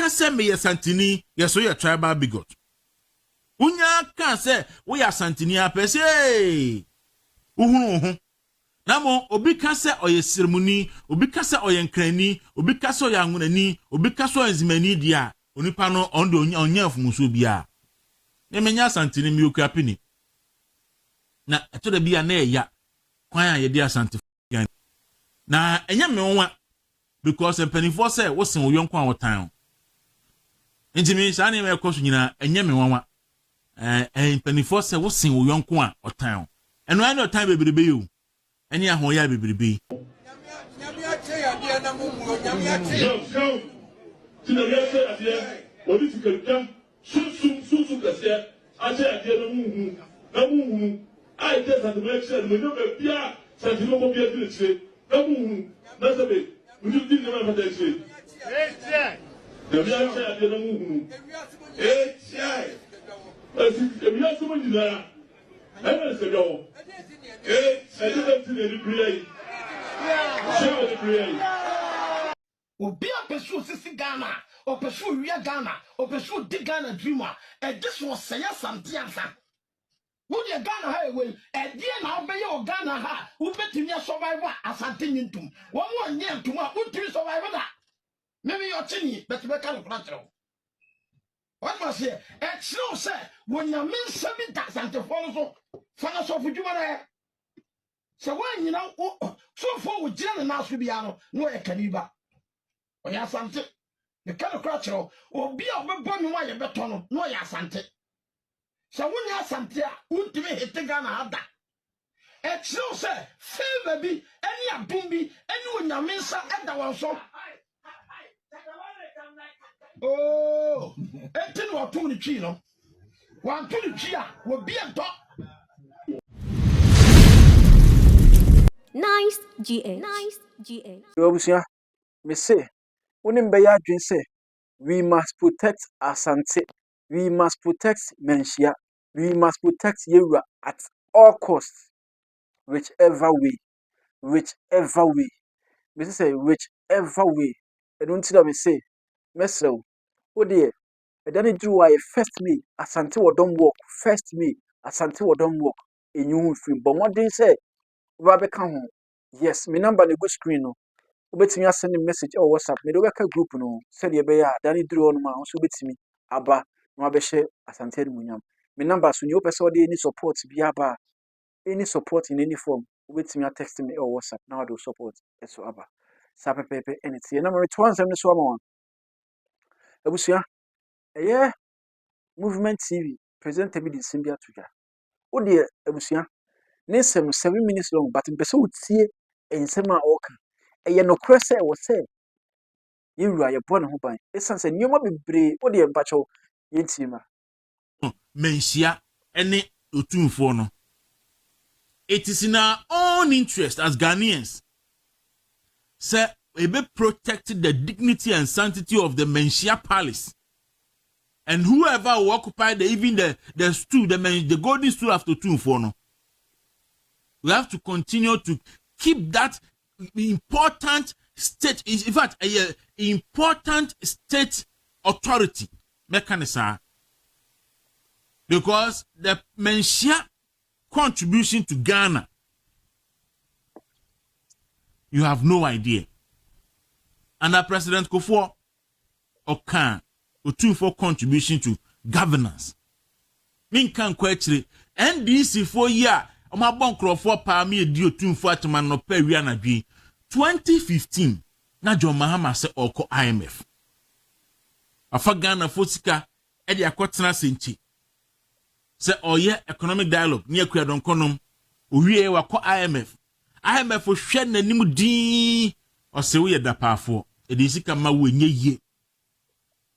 say me Asantini, yes, we are tribal bigot. Unya can say we are Asantini apese. Uhu. Namo obi ka say oye ceremony, obi ka say oye nkrani, obi ka say oye angunani, obi ka say enzimani dia. Onipa no ondo onya fumuso bia. Nemenya Asantini mi okapini. Na eto de bia na eya. Kwan a ye dia Asante gan. Na enya me wonwa because penifo say wo sen wo yonko a wotan. Ntimi sa na me ekoso nyina enya me wonwa. Penifo say wo sen wo yonko a wotan. Eno ai no time bebrebe yo. Eni ahon ya bebrebe. Nyame ache ya dia na mumu nyame ache. Yo. Tina ya say adia. Odi tikalka. Su kasia. Ache ya dia na mumu. Na mumu. Ai te sa de election mo no be bia. Sa ti mo bia ti le. Na mumu. Na sabe. Mo ti din na ma fa de Nyame ache ya dia na mumu. Ebi asoma nyina. Ebe se do. I didn't see any prayer. Show the prayer. Obi a pursue sisi Ghana, or pursue Ria Ghana, or pursue the Ghana dreamer, and this was say something. Would you Ghana highway, and dear now be your Ghana ha, who bet in your survivor as a thing to one year to my own three survivor that. Maybe you're chinny, but you can't control. What was here? It's no say when you mean 7,000 follow so for you. So when you know, so far with Jen and Asbiano, no caniba. Or Asante, the kind of crutch or be a bomb why you beton, no Asante. So when Asante, won't me hit the gun at that. It's no say, fair baby, any a boomby, anyone you mean, sir, at the one so. Oh, 18 or 2 chino. 1 2 chia will be a dog. Nice GA. Yobusia, me say, Unimbeya dream say, we must protect Asante, we must protect Menshia, we must protect Yera at all costs, whichever way. Me say, whichever way. I don't see that me say, Mesro, oh dear, I don't do why first me, Asante or don't walk, first me, Asante or don't walk, in you free, but what they say, Rabbe come yes, my number on the good screen. No, wait me. I send a message or WhatsApp. Me do work a group no. Send you be Danny drew on my own. So wait me. Aba, no be share Asante munyam. My number so you person any support be aba. Any support in any form. Wait me. I text me or WhatsApp. Now I do support. So aba. Sape pepe anything. Number 217 so one. Ebusia. Yeah. Movement TV. Present me the Simbia Tuja. Oh dear, Ebusia. Nesem 7 minutes long, but in person would see and sema oka. A no cressa was said. You are your born home by essence and you might be brave. What the empacho yintima. Menshia any utun for no. It is in our own interest as Ghanaians. Sir, we be protected the dignity and sanctity of the Menshia Palace. And whoever will occupy the stool, the golden stool after 2 for no. We have to continue to keep that important state, in fact, important state authority mechanism, because the Menshia contribution to Ghana, you have no idea. Under President Kufuor Okan, for contribution to governance. Min can question NDC for year. Oma bon krofo pa mi edi otumfo atman no pa wi anadwi 2015 na John Mahama se oko IMF afa Ghana fosika e de akotena senti se oye economic dialogue ni akua don konom owie wa ko IMF hwe nanim din o se wo ye dapafo e de sika ma wo nye ye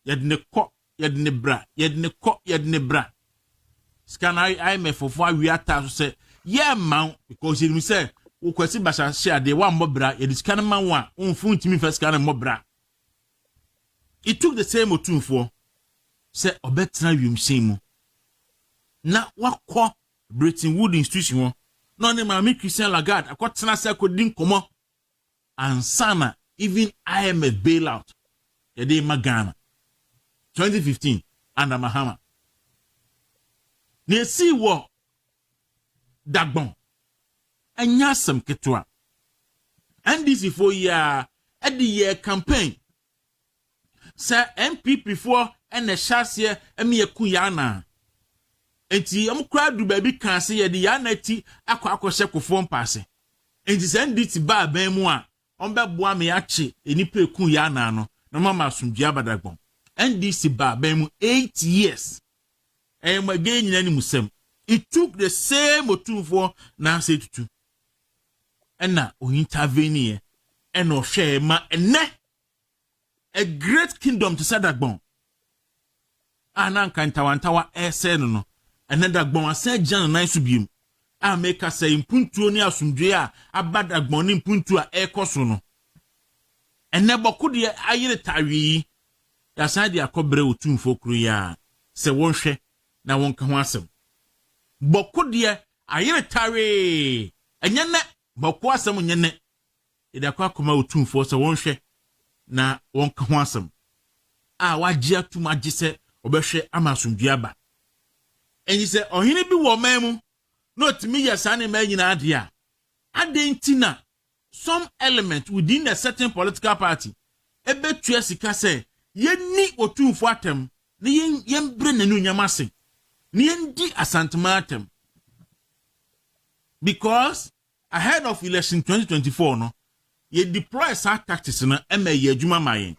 yede ne ko yede ne bra scan IMF for awie ata so se yeah, man, because you say, "Who question Basha share the one mobra, it is kind of man one, unfun to me first kind of mobra." It took the same or 2 for say, "Obetra yum shame." Now, what call Britain Wood institution? No, name my Christian Lagarde, I got Tanasa could ding come and Sana, even IMF bailout, the day Magana. 2015 under Mahama. Ne si wo dagbon. Enya sem ketwa. NDC for year at the year campaign. Sir MPP for and the chassis emi ekuyana. Enti kra du baby kan se ye de yana ti akwa kofo mpase. Enti se NDC ba ban mu a beboa me ache enipa ekuyana no na mama asumdua badagbon. NDC ba ban mu 8 years. Again in any musem. It took the same otu for na say tutu. And now we intervene and no share ma and a great kingdom to Sadagbon. Anan kan tawantawa no. Another gbon say Jan nice to be. I make us say impuntu ni asumdua abadagbon ni impuntu a ekoso no. And never could ye ayire tawi. Ya side akobre otu mfo kru ya. Se wonhwe na wonka ho asem. Bokode ayire tawi. Enyene bokwa asem nyene. Ida kwa koma otu mfo se wonhwe na wonka ho asem. A waji atuma gise obehwe amasumdua ba. And you say, oh, he be woman, not me, yes, I imagine idea. Adentina, some element within a certain political party, a bet Jessica say, ye need or two for them, the yen bring a new yamasi, nien di asante matem. Because ahead of election 2024, no, ye deploy sa tactics in a ye juma mayen.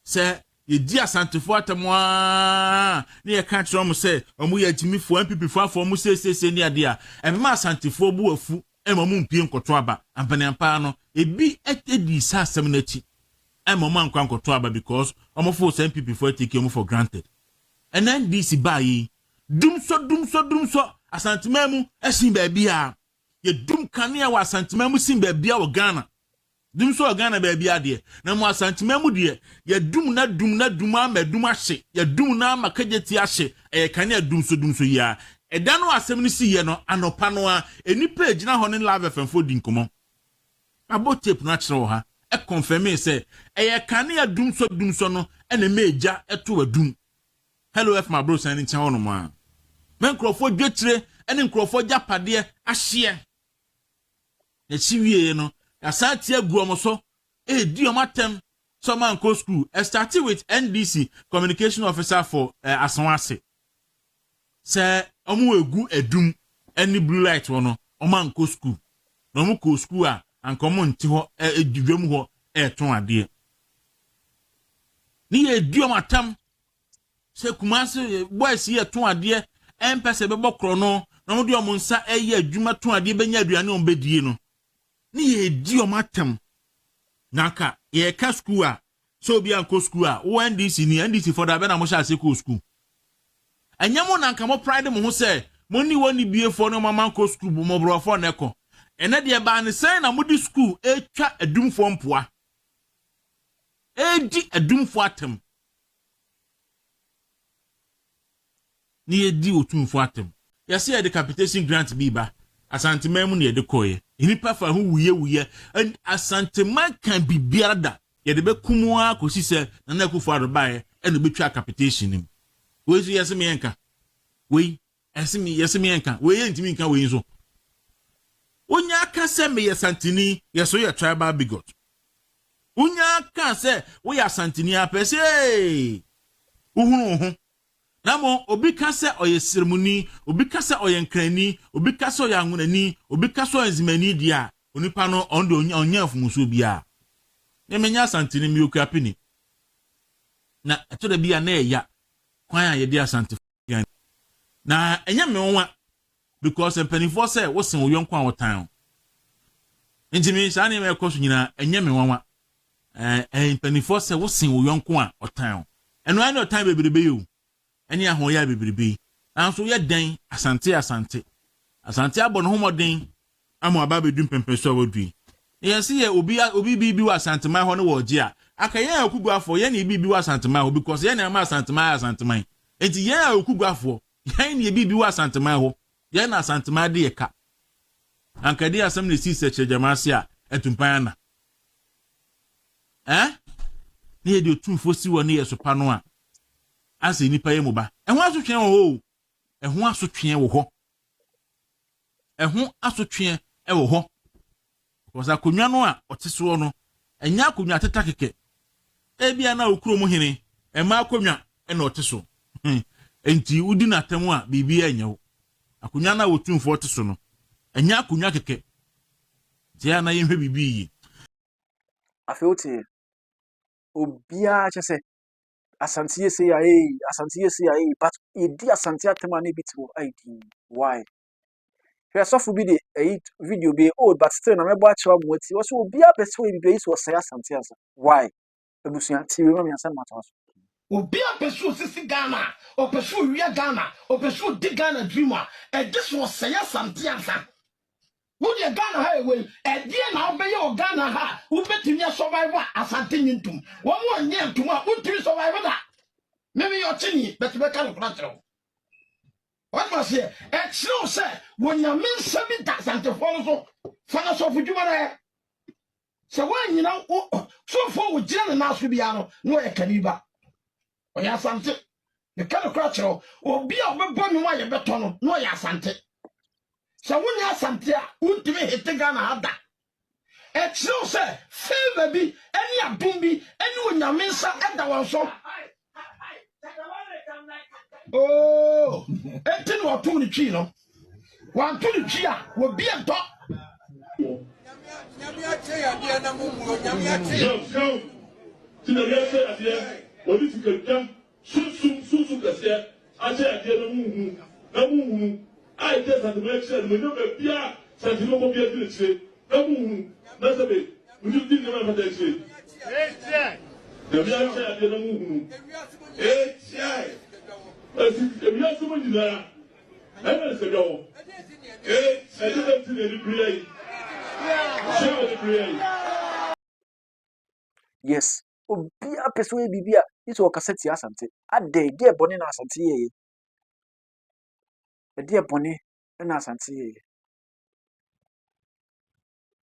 Say, ye di asante for temwa ne ye ka kire mo se omo ye jimi fo MPP fo mo se ne ade a ma asante fo bu afu e mo mpie nkoto aba ampanampa no ebi etedi sa asem na chi e mo man kwa nkoto aba because omo fo se MPP fo take mo for granted and then this buy dum so asante mamu esin ba bia ye dum kanea wa asante mamu sin ba bia wo Ghana. Dum so Ghana baby ade na mo asantememu de ya dum na ama dum ahye ya dum na ama kageti ahye e kan ya dum so ya eda no asem ni si ye no anopa no a enipa agina ho ne live fmfo di nkomo abo tape na kire wo ha e confirm say e kan ya dum so no e na meja eto wadum. Hello F my bro san nchen ho no mo a men krofo dwetire ene nkrofo japade ahye na chiwie no Asante aguomoso di omatem so man go school. Started with NDC communication officer for Asonwase. Say omo egu edum any blue light wono oman go school. No mo go school a ankomo nti ho edwam ho ton ade. Ni edi omatem se kumase boys ye ton ade empese bebo krono no mo di omonsa adwuma ton ade benya aduane on bedie no. Ni ye di omatem naka ye ka school a so bi anko school a NDC ni NDC for da be na mo sha se ko school anyamo nanka mo pride mo ho se mo ni woni bie for no mama anko school bo mo bro for neko ene de ba ne sen na mo di school etwa adum fo mpoa di adum fo atem ni ye di otum fo atem ya se ye de capitation grant bi ba asante mamu ne ye de koye inipa fa hu wuye and asante man can be biada ye de be kumwa kosi se na na ku for bae e no betwa capitation nim we so yeseme yenka we yeseme yenka we ye ntimi nka we so onya aka se me yesantini yeso ye tribal bigot onya aka se we yasantini apese uhunu Namo obi kase oye seremoni, obi kase oye nkrani, obi kase oye angunani, obi kase oye nzimani dia, onipa no ondo onya afumuso bia. Ne menya asante ni mi okapini. Na eto de bia na eya. Kwan ya ye dia asante. Na enya me wonwa because empanifo say wo sen wo yonko an wotan. Ntimi sa na me ekoso nyina enya me wonwa. Empanifo say wo sen wo yonko an wotan. Eno an otan bebrebe yo. Any ahoya bebrebe anso ye den asante abono homoden amo ababe dum pempeso awodui yes ye obi bibi wa asante mai ho ne woje a aka ye akugu afo ye na bibi wa asante mai ho because ye na ma asante mai enti ye akugu afo ye na bibi wa asante mai ho ye na asante mai de ye ka anka de asem ne si seche jamase a etumpan na ne ye de otumfo si wo ne ye so pa no a as nipa ye mu ba ɛho asotwe wɔ hɔ ɛho asotwe wɔ hɔ ɛho asotwe wɔ hɔ because akonwa no a ɔte so no ɛnya akonwa teta keke ebia na okuro mu hene ɛma akonwa ɛna ɔte so enti udi na temu a bibi enyew akonwa na wotumfo te so no enya akonwa keke tia na yehwe bibi yi afeote obia chese asante ye say but edi asante atema na bitiwo ID why so bi de video be old but still na mebo achewa mo ati wo so obia pese we bibi so say asante asa why ebusua ti we ma answer matter so obi apesu sisi Ghana opesu wia Ghana opesu di Ghana dreamer this was say asante asa wo de Ghana ha ewe die na obeye o Ghana ha wo betumi survive asante nyintum wo mo nye ntum a wo survive da maybe your chini betube kan kratro what was here no say when you mean 7,000 follow so fana so fuduma na so when you know so for we jina na so bia no e kaniba oya asante the kan kratro obi a obebo mi wa ye beto no oya asante so when you asante a untimi hete Ghana ada no say favor bi any adum bi any onyame nsa eda won so. Oh, enti no to ni twi no. Wan to ni twi a wo bi ento. Nyame ache ya dia na mumu nyame ache. Yo. Tina yese adia. Wodi fikam susu kase. Ache adia na mumu. Na mumu. Ai te sa de action mo no be bia sa ti mo bia di chire. Na mumu. Na sabe. Mo di na ma fa chire. Nyame ache adia na mumu. If you have someone in there, I said, oh, I didn't see any prayer. yes obia pese we bibia isi o kaseti asante ade de bone na asante ye de bone na asante ye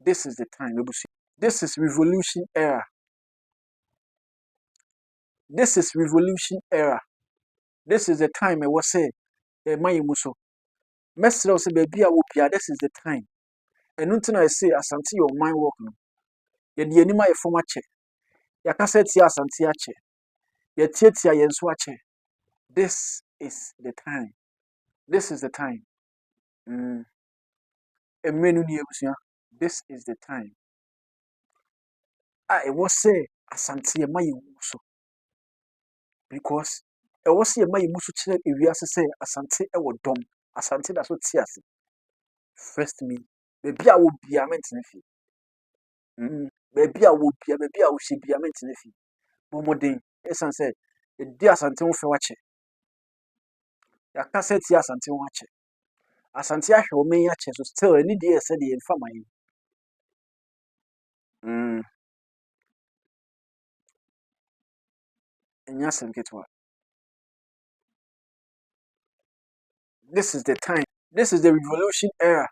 this is the time ebusu this is revolution era this is the time I was say my muso mesro say baby a wo bia this is the time enu ntina I say asante your mind work no ye de anima ye forma che ya kaseti asante ache ye tietia ye nso ache this is the time emenu ni ebusu this is the time I was say asante ye my muso because I was say my muso kire ewiase say asante e wo dom asante da so tiase first me baby a wo bia mentene fi baby a wo hye bia mentene fi momoden esan say e di asante wo fe wache ya kaseti asante wo wache asante ahwe o men yache so still any dey say dey infa man enya sem ketwa this is the time this is the revolution era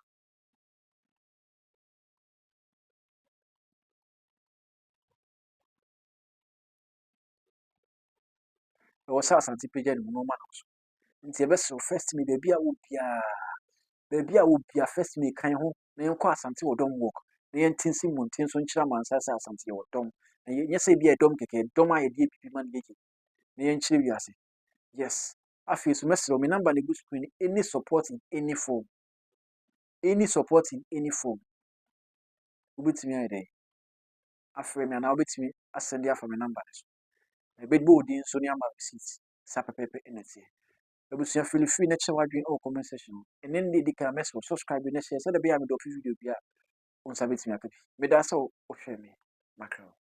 e was asante page no no man so nti e be so first me baby a wo bia first me kan ho na yenko asante wo dom work na yentinsi muntin so nkyira mansasa asante wo dom na yesa bia dom keke dom a ye die pipi man keke na yenkyire wiase yes afi so mesro me number na go screen any support in any form ubetimi ayde afre me na ubetimi asend ya for me number so na bedbo odin so ni ama receipt sa pepepe enete ebusua feel free na chewa dwen o comment section and then dey ka mesro subscribe na share so da bia me do video bia on sabetimi akabi me da so o hwe me makro